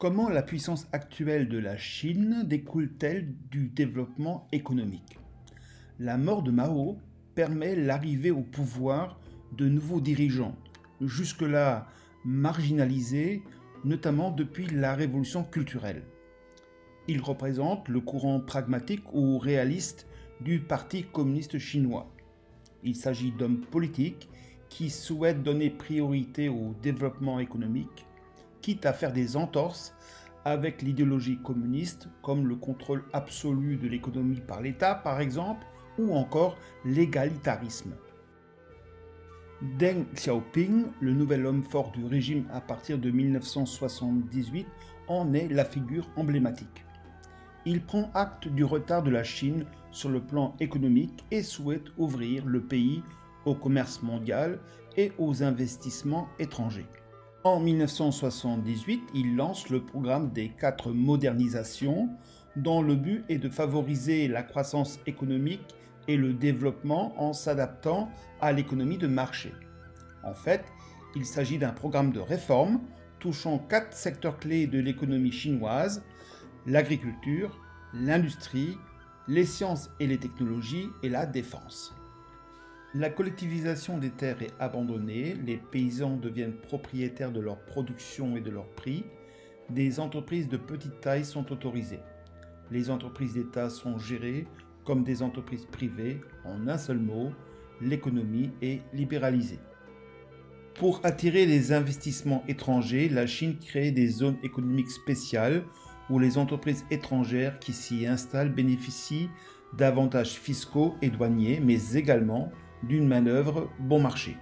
Comment la puissance actuelle de la Chine découle-t-elle du développement économique? La mort de Mao permet l'arrivée au pouvoir de nouveaux dirigeants, jusque-là marginalisés, notamment depuis la révolution culturelle. Ils représentent le courant pragmatique ou réaliste du Parti communiste chinois. Il s'agit d'hommes politiques qui souhaitent donner priorité au développement économique, quitte à faire des entorses avec l'idéologie communiste, comme le contrôle absolu de l'économie par l'État, par exemple, ou encore l'égalitarisme. Deng Xiaoping, le nouvel homme fort du régime à partir de 1978, en est la figure emblématique. Il prend acte du retard de la Chine sur le plan économique et souhaite ouvrir le pays au commerce mondial et aux investissements étrangers. En 1978, il lance le programme des 4 modernisations, dont le but est de favoriser la croissance économique et le développement en s'adaptant à l'économie de marché. En fait, il s'agit d'un programme de réforme touchant 4 secteurs clés de l'économie chinoise: l'agriculture, l'industrie, les sciences et les technologies et la défense. La collectivisation des terres est abandonnée, les paysans deviennent propriétaires de leur production et de leur prix, des entreprises de petite taille sont autorisées. Les entreprises d'État sont gérées comme des entreprises privées, en un seul mot, l'économie est libéralisée. Pour attirer les investissements étrangers, la Chine crée des zones économiques spéciales où les entreprises étrangères qui s'y installent bénéficient d'avantages fiscaux et douaniers, mais également d'une manœuvre bon marché.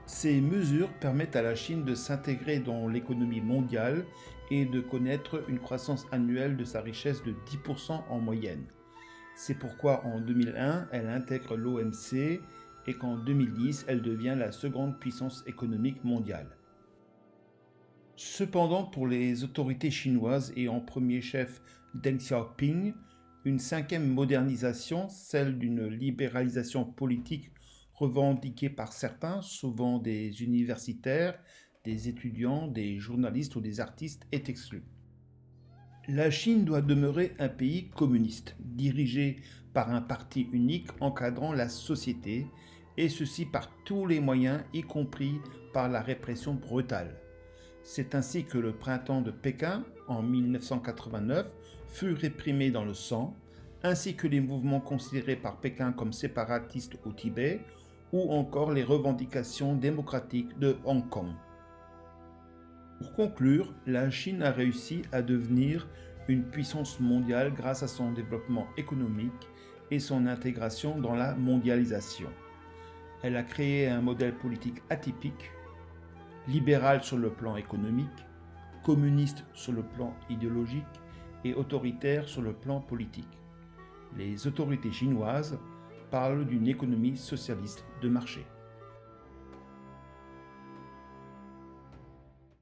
Ces mesures permettent à la Chine de s'intégrer dans l'économie mondiale et de connaître une croissance annuelle de sa richesse de 10% en moyenne. C'est pourquoi en 2001, elle intègre l'OMC et qu'en 2010, elle devient la seconde puissance économique mondiale. Cependant, pour les autorités chinoises et en premier chef Deng Xiaoping, une 5e modernisation, celle d'une libéralisation politique revendiquée par certains, souvent des universitaires, des étudiants, des journalistes ou des artistes, est exclue. La Chine doit demeurer un pays communiste, dirigé par un parti unique encadrant la société, et ceci par tous les moyens, y compris par la répression brutale. C'est ainsi que le printemps de Pékin, en 1989, fut réprimé dans le sang, ainsi que les mouvements considérés par Pékin comme séparatistes au Tibet, ou encore les revendications démocratiques de Hong Kong. Pour conclure, la Chine a réussi à devenir une puissance mondiale grâce à son développement économique et son intégration dans la mondialisation. Elle a créé un modèle politique atypique, libéral sur le plan économique, communiste sur le plan idéologique et autoritaire sur le plan politique. Les autorités chinoises parlent d'une économie socialiste de marché.